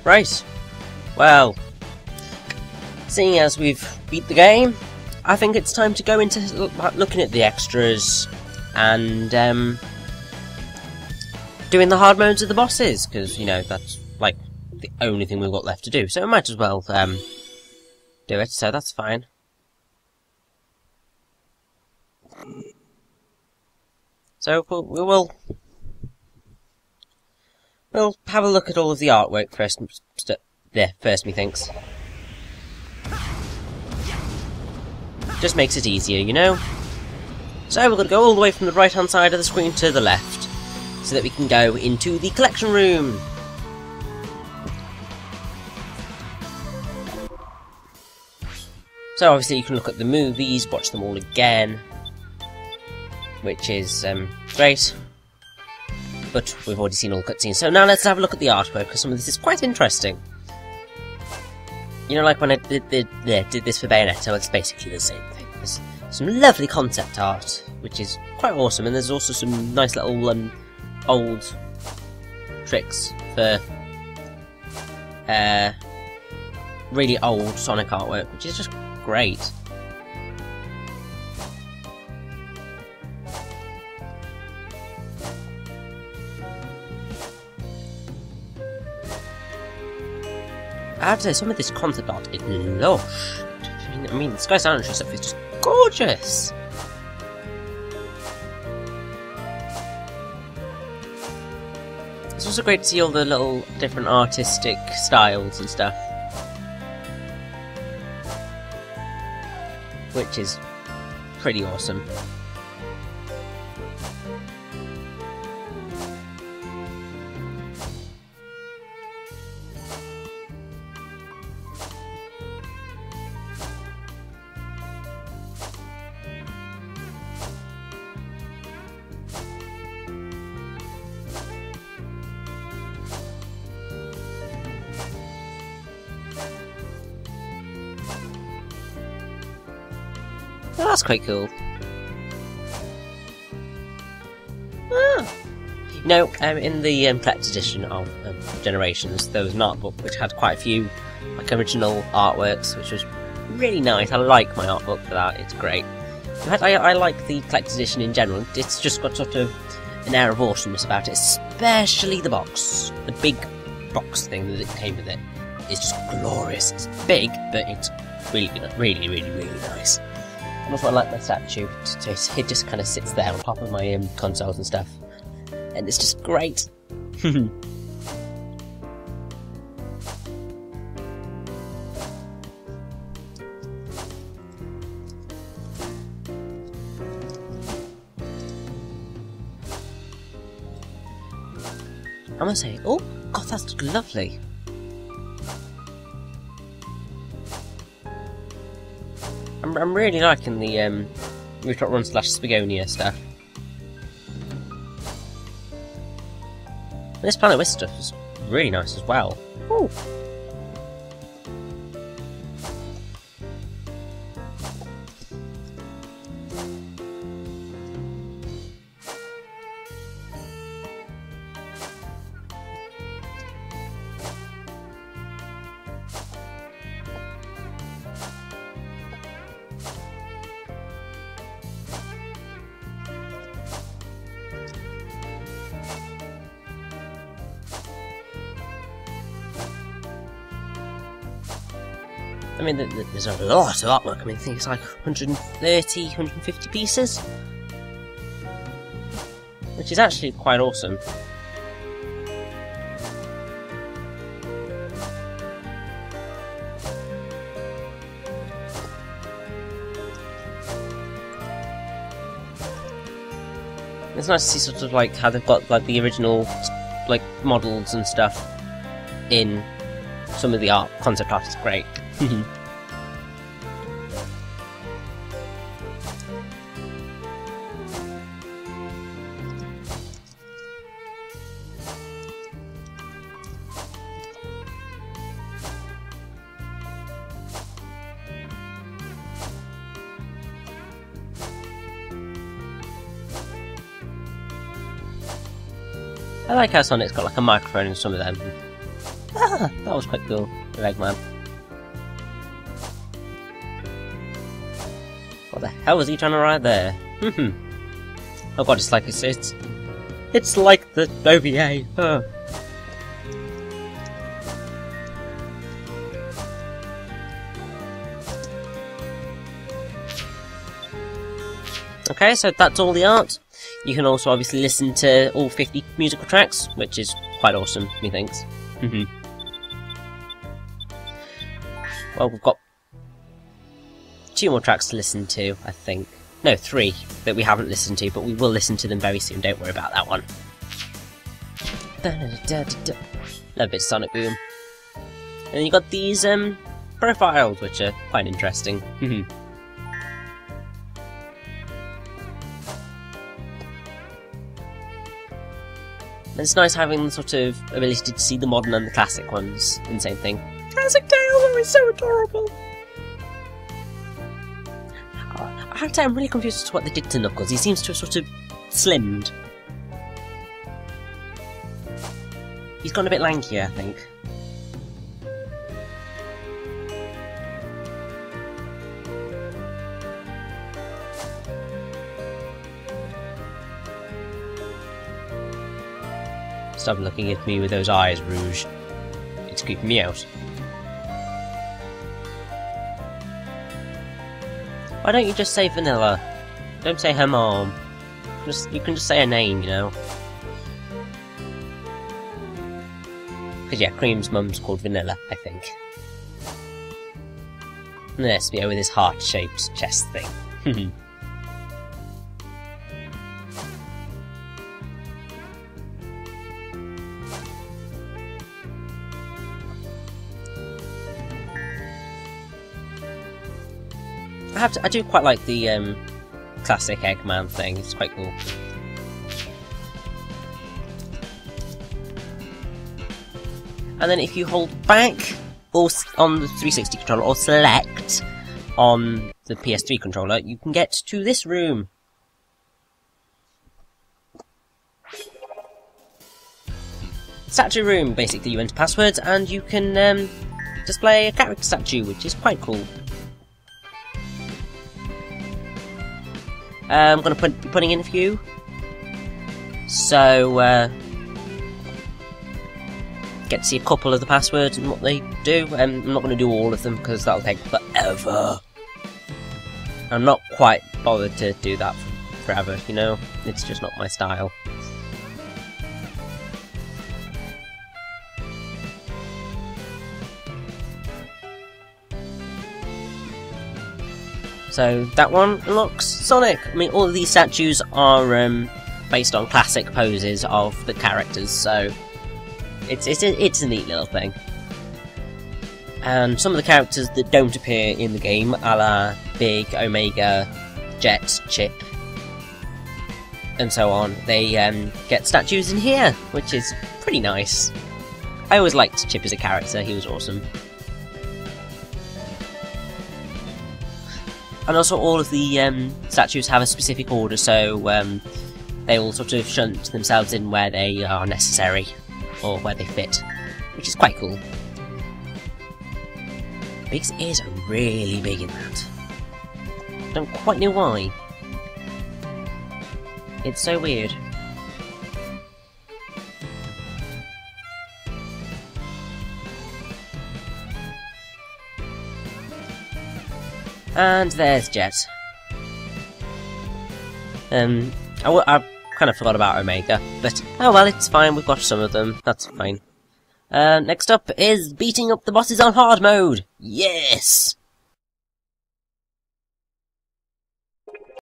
Right. Well, seeing as we've beat the game, I think it's time to go into looking at the extras and doing the hard modes of the bosses, because, you know, that's like the only thing we've got left to do. So we might as well do it, so that's fine. So we'll have a look at all of the artwork first. First, methinks. Just makes it easier, you know? So we're going to go all the way from the right hand side of the screen to the left, so that we can go into the collection room. So obviously you can look at the movies, watch them all again, which is great. But we've already seen all the cutscenes, so now let's have a look at the artwork, because some of this is quite interesting. You know, like when I did this for Bayonetta, it's basically the same thing. There's some lovely concept art, which is quite awesome, and there's also some nice little old tricks for really old Sonic artwork, which is just great. I have to say, some of this concept art is lush. I mean, the Sky Sound stuff is just gorgeous. It's also great to see all the little different artistic styles and stuff, which is pretty awesome. Oh, that's quite cool. Ah. You know, in the collector's edition of Generations, there was an art book which had quite a few like original artworks, which was really nice. I like my art book for that; it's great. In fact, I like the collector's edition in general. It's just got sort of an air of awesomeness about it, especially the box. The big box thing that it came with it is just glorious. It's big, but it's really good, really nice. And also I like my statue, it just kind of sits there on top of my consoles and stuff, and it's just great. I must say, oh god, that's lovely. I'm really liking the Rooftop Run / Spagonia stuff. And this Planet Wisp stuff is really nice as well. Ooh. I mean, there's a lot of artwork. I mean, I think it's like 130, 150 pieces, which is actually quite awesome. It's nice to see sort of like how they've got like the original like models and stuff in some of the art. Concept art is great. I like how Sonic's got like a microphone in some of them. Ah, that was quite cool. The Eggman. What the hell was he trying to write there? Oh god, it's like it's like the OVA. Huh. Okay, so that's all the art. You can also obviously listen to all 50 musical tracks, which is quite awesome, methinks. Well, we've got 2 more tracks to listen to, I think. No, 3 that we haven't listened to, but we will listen to them very soon, don't worry about that one. Love it, Sonic Boom. And then you got these profiles, which are quite interesting. It's nice having the sort of ability to see the modern and the classic ones in the same thing. Classic Tails is so adorable! I have to say, I'm really confused as to what they did to Knuckles. He seems to have sort of slimmed. He's gone a bit lankier, I think. Stop looking at me with those eyes, Rouge. It's creeping me out. Why don't you just say Vanilla? Don't say her mom. You can just say her name, you know. Because yeah, Cream's mum's called Vanilla, I think. And then Espio with his heart-shaped chest thing. I do quite like the classic Eggman thing. It's quite cool. And then if you hold back or on the 360 controller or select on the PS3 controller, you can get to this room. Statue room. Basically, you enter passwords and you can display a character statue, which is quite cool. I'm going to be putting in a few, so get to see a couple of the passwords and what they do. I'm not going to do all of them because that'll take forever. I'm not quite bothered to do that forever, you know, it's just not my style. So that one unlocks Sonic. I mean, all of these statues are based on classic poses of the characters, so it's a neat little thing. And some of the characters that don't appear in the game, a la Big, Omega, Jet, Chip, and so on, they get statues in here, which is pretty nice. I always liked Chip as a character, he was awesome. And also all of the statues have a specific order, so they all sort of shunt themselves in where they are necessary, or where they fit, which is quite cool. Big's ears are really big in that. Don't quite know why. It's so weird. And there's Jet. I kind of forgot about Omega, but oh well, it's fine, we've got some of them, that's fine. Next up is beating up the bosses on hard mode! Yes!